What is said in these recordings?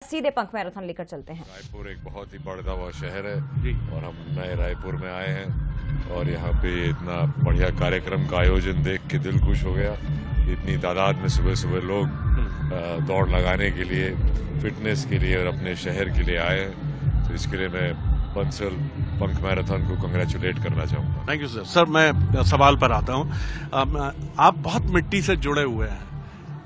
सीधे पंख मैराथन लेकर चलते हैं। रायपुर एक बहुत ही बढ़ता हुआ शहर है और हम नए रायपुर में आए हैं और यहाँ पे इतना बढ़िया कार्यक्रम का आयोजन देख के दिल खुश हो गया। इतनी तादाद में सुबह सुबह लोग दौड़ लगाने के लिए, फिटनेस के लिए और अपने शहर के लिए आए हैं, तो इसके लिए मैं बंसल पंख मैराथन को कंग्रेचुलेट करना चाहूँगा। Thank you sir. सर, मैं सवाल पर आता हूँ। आप बहुत मिट्टी से जुड़े हुए हैं।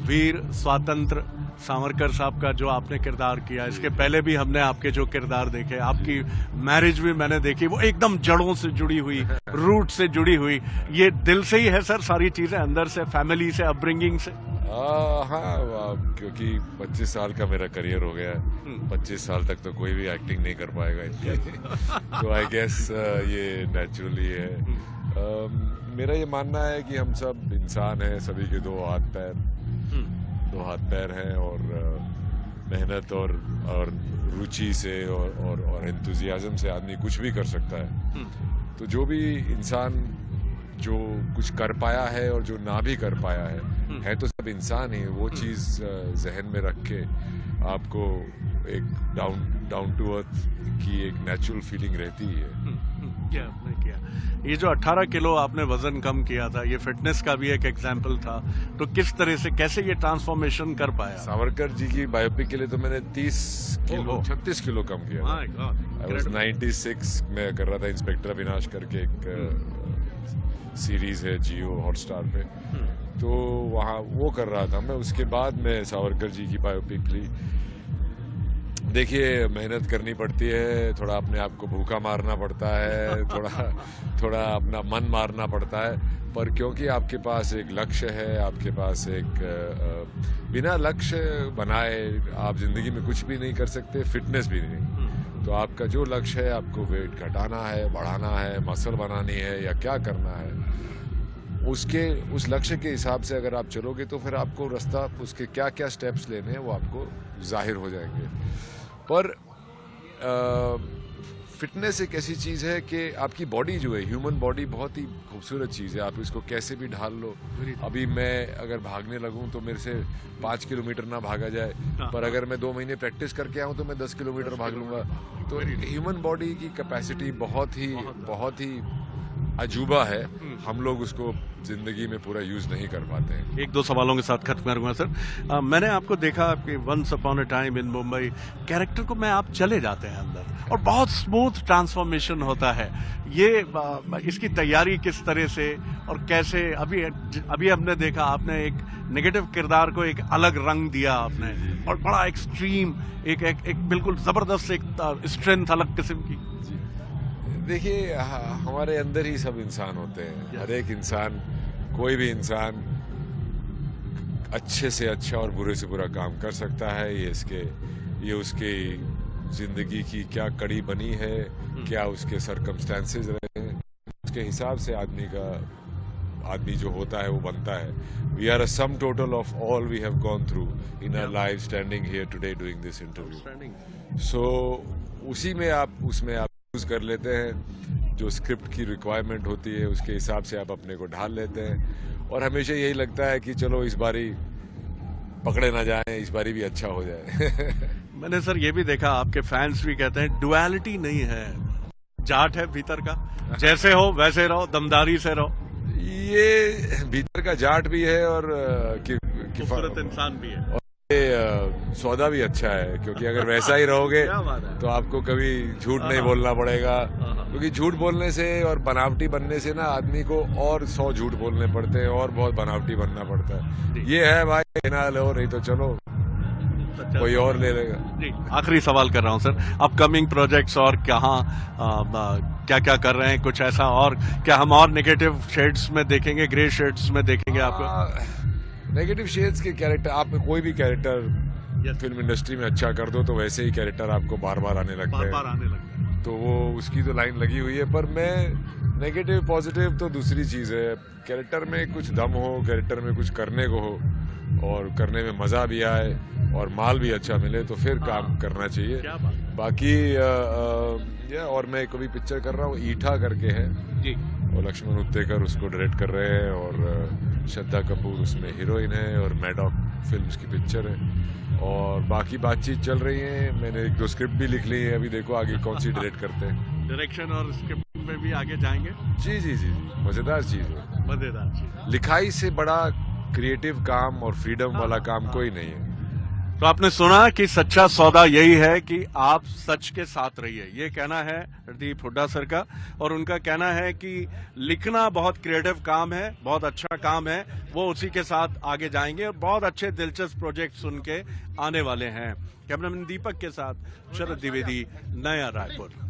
वीर स्वातंत्र सावरकर साहब का जो आपने किरदार किया, इसके पहले भी हमने आपके जो किरदार देखे, आपकी मैरिज भी मैंने देखी, वो एकदम जड़ों से जुड़ी हुई, रूट से जुड़ी हुई। ये दिल से ही है सर, सारी चीजें अंदर से, फैमिली से, अपब्रिंगिंग से? हाँ, क्योंकि 25 साल का मेरा करियर हो गया है। 25 साल तक तो कोई भी एक्टिंग नहीं कर पाएगा इतनी तो आई गेस ये नेचुरली है। मेरा ये मानना है कि हम सब इंसान हैं, सभी के दो हाथ पैर हैं और मेहनत और रुचि से और एंथुजियाज्म से आदमी कुछ भी कर सकता है। तो जो भी इंसान जो कुछ कर पाया है और जो ना भी कर पाया है तो सब इंसान ही। वो चीज़ जहन में रख के आपको एक डाउन टू अर्थ की एक नेचुरल फीलिंग रहती है। क्या आपने किया? ये जो 18 किलो आपने वजन कम किया था, ये फिटनेस का भी एक एग्जाम्पल था। तो किस तरह से, कैसे ये ट्रांसफॉर्मेशन कर पाया? सावरकर जी की बायोपिक के लिए तो मैंने 36 किलो कम किया। आई वाज 96 में कर रहा था। इंस्पेक्टर अविनाश करके एक सीरीज है जियो हॉटस्टार पे, तो वहाँ वो कर रहा था मैं। उसके बाद मैं सावरकर जी की बायोपिक ली। देखिए, मेहनत करनी पड़ती है, थोड़ा अपने आप को भूखा मारना पड़ता है, थोड़ा अपना मन मारना पड़ता है, पर क्योंकि आपके पास एक लक्ष्य है, आपके पास एक बिना लक्ष्य बनाए आप जिंदगी में कुछ भी नहीं कर सकते, फिटनेस भी नहीं। तो आपका जो लक्ष्य है, आपको वेट घटाना है, बढ़ाना है, मसल बनानी है या क्या करना है, उस लक्ष्य के हिसाब से अगर आप चलोगे तो फिर आपको रास्ता, उसके क्या क्या स्टेप्स लेने हैं वो आपको जाहिर हो जाएंगे। पर फिटनेस एक ऐसी चीज़ है कि आपकी बॉडी जो है, ह्यूमन बॉडी बहुत ही खूबसूरत चीज़ है। आप इसको कैसे भी ढाल लो। अभी मैं अगर भागने लगूं तो मेरे से 5 किलोमीटर ना भागा जाए, पर अगर मैं 2 महीने प्रैक्टिस करके आऊं तो मैं 10 किलोमीटर भाग लूंगा। तो ह्यूमन बॉडी की कैपेसिटी बहुत ही अजूबा है। हम लोग उसको जिंदगी में पूरा यूज नहीं कर पाते हैं। 1-2 सवालों के साथ खत्म करूंगा सर। मैंने आपको देखा कि once upon a time in Mumbai character को, मैं आप चले जाते हैं अंदर और बहुत स्मूथ ट्रांसफॉर्मेशन होता है। ये इसकी तैयारी किस तरह से और कैसे? अभी हमने देखा आपने एक नेगेटिव किरदार को एक अलग रंग दिया आपने, और बड़ा एक्सट्रीम, एक बिल्कुल जबरदस्त एक स्ट्रेंथ अलग किस्म की। देखिए, हमारे अंदर ही सब इंसान होते हैं। हर एक इंसान, कोई भी इंसान अच्छे से अच्छा और बुरे से बुरा काम कर सकता है। ये उसके जिंदगी की क्या कड़ी बनी है, क्या उसके सरकमस्टेंसेस रहे हैं, उसके हिसाब से आदमी जो होता है वो बनता है। We are a sum total of all we have gone through in our life standing here today doing this interview. So उसमें आप यूज कर लेते हैं। जो स्क्रिप्ट की रिक्वायरमेंट होती है उसके हिसाब से आप अपने को ढाल लेते हैं, और हमेशा यही लगता है कि चलो इस बारी पकड़े ना जाएं, इस बारी भी अच्छा हो जाए। मैंने सर ये भी देखा, आपके फैंस भी कहते हैं डुअलिटी नहीं है, जाट है भीतर का, जैसे हो वैसे रहो, दमदारी से रहो। ये भीतर का जाट भी है और खूबसूरत इंसान भी है, सौदा भी अच्छा है, क्योंकि अगर वैसा ही रहोगे तो आपको कभी झूठ नहीं बोलना पड़ेगा। क्योंकि झूठ बोलने से और बनावटी बनने से ना आदमी को और 100 झूठ बोलने पड़ते हैं और बहुत बनावटी बनना पड़ता है। ये है भाई, ना लो, नहीं तो चलो कोई और ले लेगा। जी, आखिरी सवाल कर रहा हूँ सर, अपकमिंग प्रोजेक्ट्स और कहाँ क्या क्या कर रहे हैं? कुछ ऐसा और क्या हम और नेगेटिव शेड्स में देखेंगे, ग्रे शेड्स में देखेंगे आपको? नेगेटिव शेड्स के कैरेक्टर, आप कोई भी कैरेक्टर फिल्म इंडस्ट्री में अच्छा कर दो तो वैसे ही कैरेक्टर आपको बार बार आने लगते हैं। तो वो उसकी तो लाइन लगी हुई है। पर मैं नेगेटिव पॉजिटिव तो दूसरी चीज़ है। कैरेक्टर में कुछ दम हो, कैरेक्टर में कुछ करने को हो और करने में मज़ा भी आए और माल भी अच्छा मिले तो फिर काम करना चाहिए। बाकी और मैं कभी पिक्चर कर रहा हूँ, ईठा करके है जी, और लक्ष्मण उत्तेकर उसको डायरेक्ट कर रहे हैं और श्रद्धा कपूर उसमें हीरोइन है और मैडॉक फिल्म्स की पिक्चर है और बाकी बातचीत चल रही है। मैंने 1-2 स्क्रिप्ट भी लिख ली है, अभी देखो आगे कौन सी डायरेक्ट करते हैं। डायरेक्शन और स्क्रिप्ट में भी आगे जाएंगे? जी जी जी जी, मजेदार चीज है। मजेदार चीज। लिखाई से बड़ा क्रिएटिव काम और फ्रीडम वाला काम कोई नहीं है। तो आपने सुना कि सच्चा सौदा यही है कि आप सच के साथ रहिए, ये कहना है रणदीप हुड्डा सर का। और उनका कहना है कि लिखना बहुत क्रिएटिव काम है, बहुत अच्छा काम है, वो उसी के साथ आगे जाएंगे और बहुत अच्छे दिलचस्प प्रोजेक्ट्स उनके आने वाले हैं। कैमरामैन दीपक के साथ शरद द्विवेदी, नया रायपुर।